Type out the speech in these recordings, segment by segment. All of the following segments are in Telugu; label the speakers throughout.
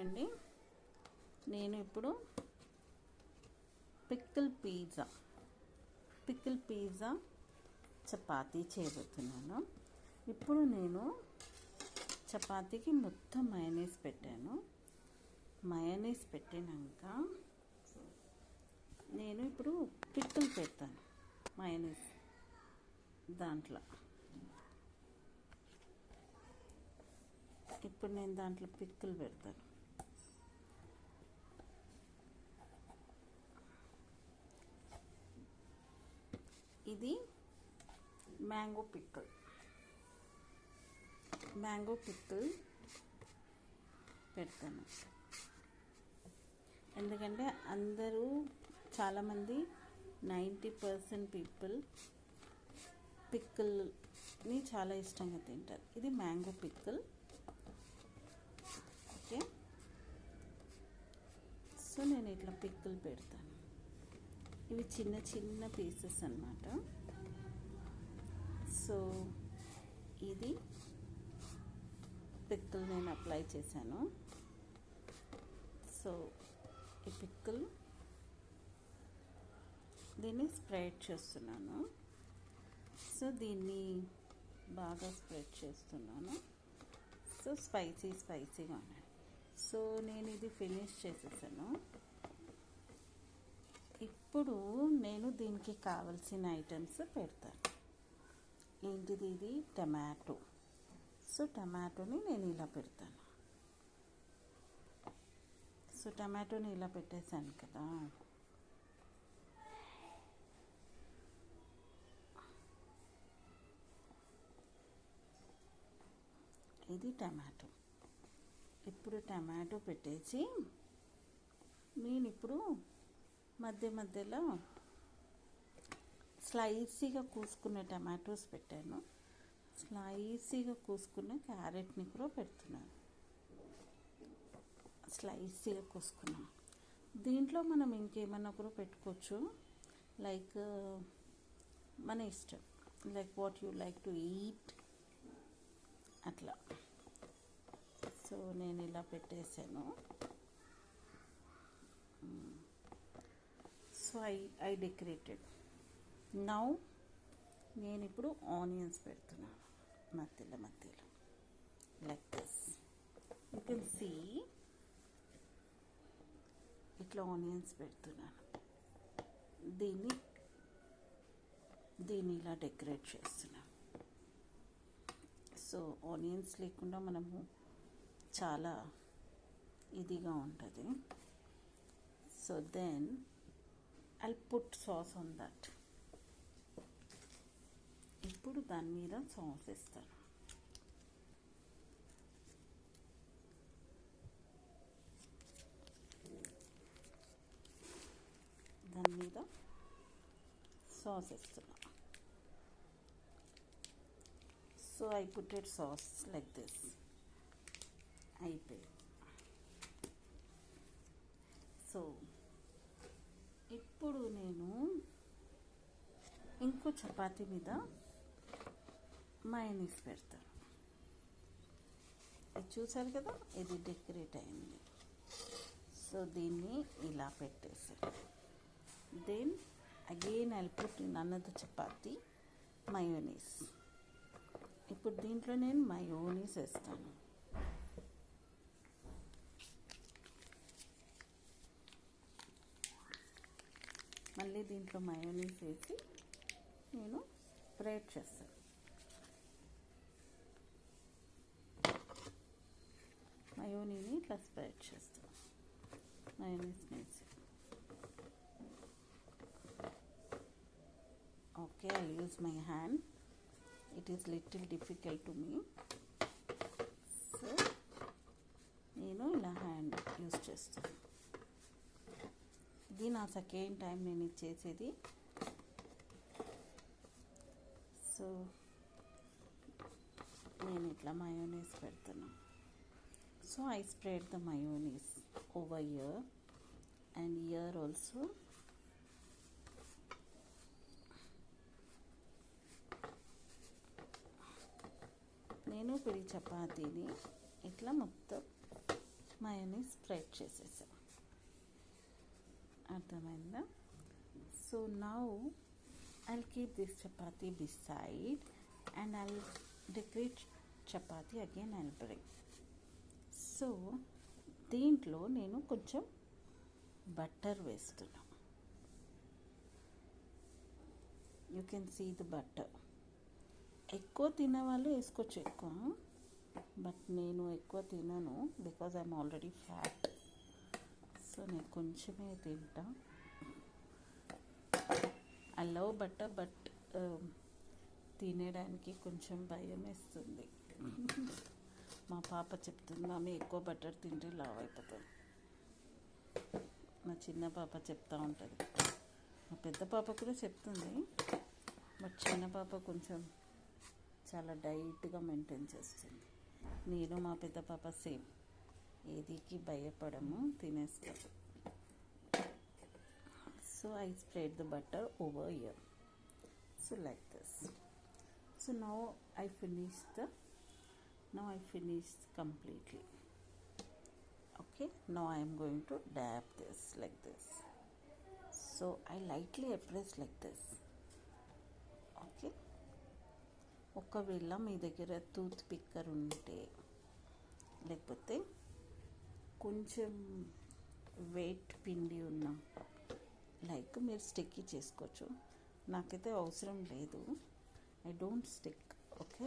Speaker 1: అండి, నేను ఇప్పుడు పికిల్ పిజ్జా చపాతీ చేయబోతున్నాను. ఇప్పుడు నేను చపాతీకి మొత్తం మయోనీస్ పెట్టాను. మయోనీస్ పెట్టినాక నేను ఇప్పుడు పికిల్ పెడతాను. మయోనీస్ దాంట్లో ఇప్పుడు నేను దాంట్లో పికిల్ పెడతాను. ఇది మ్యాంగో పికిల్ పెడతాను. ఎందుకంటే అందరూ చాలామంది 90% పీపుల్ పికిల్ని చాలా ఇష్టంగా తింటారు. ఇది మ్యాంగో పికిల్. ఓకే, సో నేను ఇట్లా పికిల్ పెడతాను. ఇవి చిన్న చిన్న పీసెస్ అన్నమాట. సో ఇది పికిల్ నేను అప్లై చేశాను. సో ఈ పికిల్ దీన్ని స్ప్రెడ్ చేస్తున్నాను. సో దీన్ని బాగా స్ప్రెడ్ చేస్తున్నాను. సో స్పైసీగా ఉన్నాయి. సో నేను ఇది ఫినిష్ చేసేసాను. ఇప్పుడు నేను దీనికి కావాల్సిన ఐటమ్స్ పెడతాను. ఏంటిది? ఇది టమాటో. సో టమాటోని నేను ఇలా పెడతాను. సో టమాటోని ఇలా పెట్టేశాను కదా. ఇది టమాటో. ఇప్పుడు టమాటో పెట్టేసి నేను ఇప్పుడు మధ్యలో స్లైసీగా కూసుకున్న టమాటోస్ పెట్టాను. స్లైసీగా కూసుకున్న క్యారెట్ని కూడా పెడుతున్నాను. స్లైసీగా కూసుకున్నాను. దీంట్లో మనం ఇంకేమన్నా కూడా పెట్టుకోవచ్చు. లైక్ మన ఇష్టం, like what you like to eat అట్లా. సో నేను ఇలా పెట్టేశాను. So I decorated. నౌ నేను ఇప్పుడు ఆనియన్స్ పెడుతున్నాను మధ్యలో like this. You can see ఇట్లా ఆనియన్స్ పెడుతున్నాను. దీన్ని ఇలా డెకరేట్ చేస్తున్నాను. సో ఆనియన్స్ లేకుండా మనము చాలా ఇదిగా ఉంటుంది. So then I'll put sauce on that. ఇప్పుడు దాని మీద సాస్ వేస్తాను. దాని మీద సాస్ వేస్తున్నా. So I put it sauce like this. అయిపోయింది. సో ఇప్పుడు నేను ఇంకో చపాతీ మీద మయోనీస్ పెడతాను. ఇది చూసారు కదా, ఇది డెకరేట్ అయింది. సో దీన్ని ఇలా పెట్టేసాను. Then again I'll put in another chapati mayonnaise. ఇప్పుడు దీంట్లో నేను మయోనీస్ వేస్తాను. మళ్ళీ దీంట్లో మయోనీస్ వేసి నేను స్ప్రెడ్ చేస్తాను. మయోనీని ఇట్లా స్ప్రెడ్ చేస్తాను. మయోనీస్ వేసి okay, I use my hand. It is little difficult to me. So నేను ఇలా హ్యాండ్ యూజ్ చేస్తాను. ఇది నా సెకండ్ టైం నేను ఇది చేసేది. సో నేను ఇట్లా మయోనీస్ పెడుతున్నాను. So I spread the mayonnaise over here and here also. నేను ఇప్పుడు ఈ చపాతీని ఇట్లా మొత్తం మయోనీస్ స్ప్రెడ్ చేసేసాం. అర్థమైందా? So now I'll keep this chapati beside and I'll decorate chapati again. I'll bring. So దీంట్లో నేను కొంచెం బటర్ వేస్తున్నా. You can see the butter. ఎక్కువ తినేవాళ్ళు వేసుకోవచ్చు ఎక్కువ, బట్ నేను ఎక్కువ తినను బికాజ్ ఐఎమ్ ఆల్రెడీ ఫ్యాట్. సో నేను కొంచెమే తింటా. ఐ లవ్ బటర్, బట్ తినేయడానికి కొంచెం భయం వేస్తుంది. మా పాప చెప్తుంది, మమ్మీ ఎక్కువ బటర్ తింటే లావ్ అయిపోతుంది. మా చిన్న పాప చెప్తూ ఉంటుంది, మా పెద్ద పాప కూడా చెప్తుంది, బట్ చిన్న పాప కొంచెం చాలా డైట్గా మెయింటైన్ చేస్తుంది. నేను మా పెద్ద పాప సేమ్, ఏదికి భయపడము, తినేస్తాం. So I spread the butter over here, so like this. So now I finished completely. Okay, now I am going to dab this like this. So I lightly press like this. Okay, ఒకవేళ మీ దగ్గర టూత్ పిక్కర్ ఉంటే, లేకపోతే కొంచెం వెయిట్ పిండి ఉన్న లైక్ మీరు స్టిక్కి చేసుకోవచ్చు. నాకైతే అవసరం లేదు, I don't stick. Okay,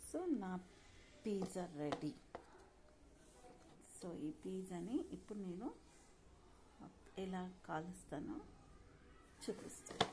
Speaker 1: so నా పిజ్జా రెడీ. సో ఈ పిజ్జాని ఇప్పుడు నేను ఎలా కాలుస్తానో చూపిస్తాను.